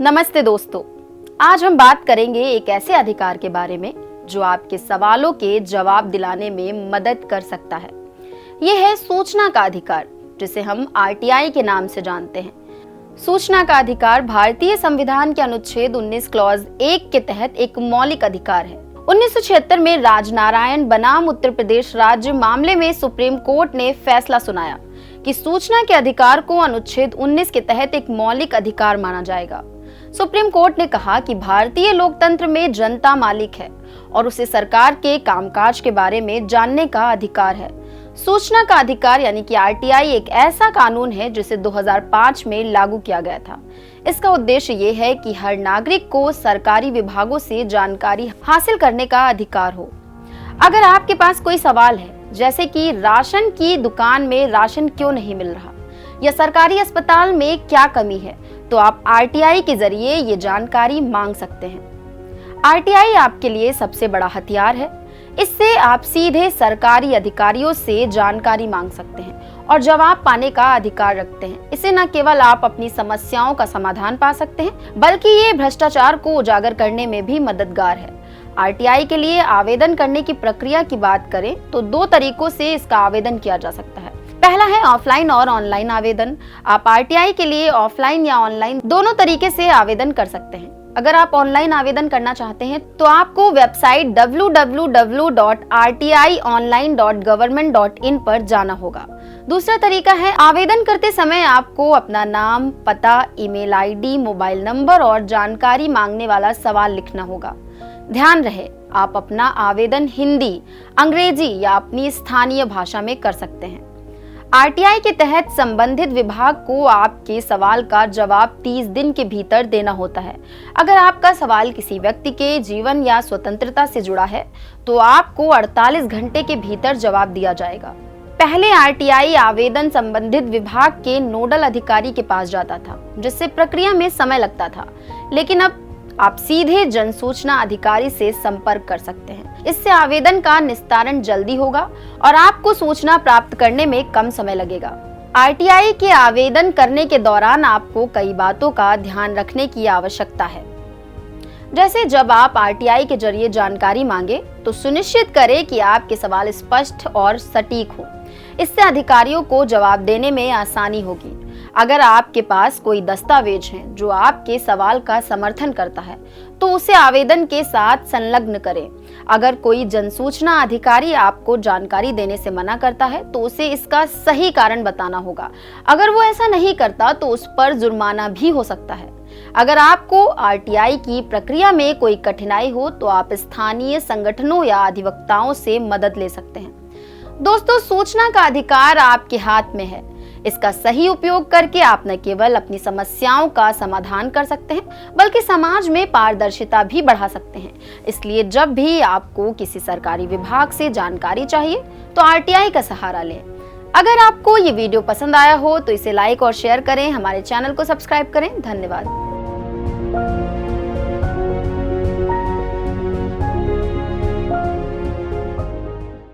नमस्ते दोस्तों, आज हम बात करेंगे एक ऐसे अधिकार के बारे में जो आपके सवालों के जवाब दिलाने में मदद कर सकता है। यह है सूचना का अधिकार, जिसे हम आरटीआई के नाम से जानते हैं। सूचना का अधिकार भारतीय संविधान के अनुच्छेद 19 क्लॉज 1 के तहत एक मौलिक अधिकार है। 1976 में राजनारायण बनाम उत्तर प्रदेश राज्य मामले में सुप्रीम कोर्ट ने फैसला सुनाया कि सूचना के अधिकार को अनुच्छेद 19 के तहत एक मौलिक अधिकार माना जाएगा। सुप्रीम कोर्ट ने कहा कि भारतीय लोकतंत्र में जनता मालिक है और उसे सरकार के कामकाज के बारे में जानने का अधिकार है। सूचना का अधिकार यानी कि आरटीआई एक ऐसा कानून है जिसे 2005 में लागू किया गया था। इसका उद्देश्य ये है कि हर नागरिक को सरकारी विभागों से जानकारी हासिल करने का अधिकार हो। अगर आपके पास कोई सवाल है, जैसे कि राशन की दुकान में राशन क्यों नहीं मिल रहा या सरकारी अस्पताल में क्या कमी है, तो आप आरटीआई के जरिए ये जानकारी मांग सकते हैं। आरटीआई आपके लिए सबसे बड़ा हथियार है। इससे आप सीधे सरकारी अधिकारियों से जानकारी मांग सकते हैं और जवाब पाने का अधिकार रखते हैं। इससे न केवल आप अपनी समस्याओं का समाधान पा सकते हैं, बल्कि ये भ्रष्टाचार को उजागर करने में भी मददगार है। आरटीआई के लिए आवेदन करने की प्रक्रिया की बात करें तो 2 तरीकों से इसका आवेदन किया जा सकता है। पहला है ऑफलाइन और ऑनलाइन आवेदन। आप आरटीआई के लिए ऑफलाइन या ऑनलाइन दोनों तरीके से आवेदन कर सकते हैं। अगर आप ऑनलाइन आवेदन करना चाहते हैं तो आपको वेबसाइट www.rtionline.government.in पर जाना होगा। दूसरा तरीका है, आवेदन करते समय आपको अपना नाम, पता, ईमेल आईडी, मोबाइल नंबर और जानकारी मांगने वाला सवाल लिखना होगा। ध्यान रहे, आप अपना आवेदन हिंदी, अंग्रेजी या अपनी स्थानीय भाषा में कर सकते हैं। आरटीआई के तहत संबंधित विभाग को आपके सवाल का जवाब 30 दिन के भीतर देना होता है। अगर आपका सवाल किसी व्यक्ति के जीवन या स्वतंत्रता से जुड़ा है तो आपको 48 घंटे के भीतर जवाब दिया जाएगा। पहले आरटीआई आवेदन संबंधित विभाग के नोडल अधिकारी के पास जाता था, जिससे प्रक्रिया में समय लगता था, लेकिन अब आप सीधे जन सूचना अधिकारी से संपर्क कर सकते हैं। इससे आवेदन का निस्तारण जल्दी होगा और आपको सूचना प्राप्त करने में कम समय लगेगा। आरटीआई के आवेदन करने के दौरान आपको कई बातों का ध्यान रखने की आवश्यकता है। जैसे जब आप आरटीआई के जरिए जानकारी मांगे तो सुनिश्चित करें कि आपके सवाल स्पष्ट और सटीक हो। इससे अधिकारियों को जवाब देने में आसानी होगी। अगर आपके पास कोई दस्तावेज है जो आपके सवाल का समर्थन करता है तो उसे आवेदन के साथ संलग्न करें। अगर कोई जनसूचना अधिकारी आपको जानकारी देने से मना करता है तो उसे इसका सही कारण बताना होगा। अगर वो ऐसा नहीं करता तो उस पर जुर्माना भी हो सकता है। अगर आपको आरटीआई की प्रक्रिया में कोई कठिनाई हो तो आप स्थानीय संगठनों या अधिवक्ताओं से मदद ले सकते हैं। दोस्तों, सूचना का अधिकार आपके हाथ में है। इसका सही उपयोग करके आप न केवल अपनी समस्याओं का समाधान कर सकते हैं, बल्कि समाज में पारदर्शिता भी बढ़ा सकते हैं। इसलिए जब भी आपको किसी सरकारी विभाग से जानकारी चाहिए तो आरटीआई का सहारा लें। अगर आपको ये वीडियो पसंद आया हो तो इसे लाइक और शेयर करें। हमारे चैनल को सब्सक्राइब करें। धन्यवाद।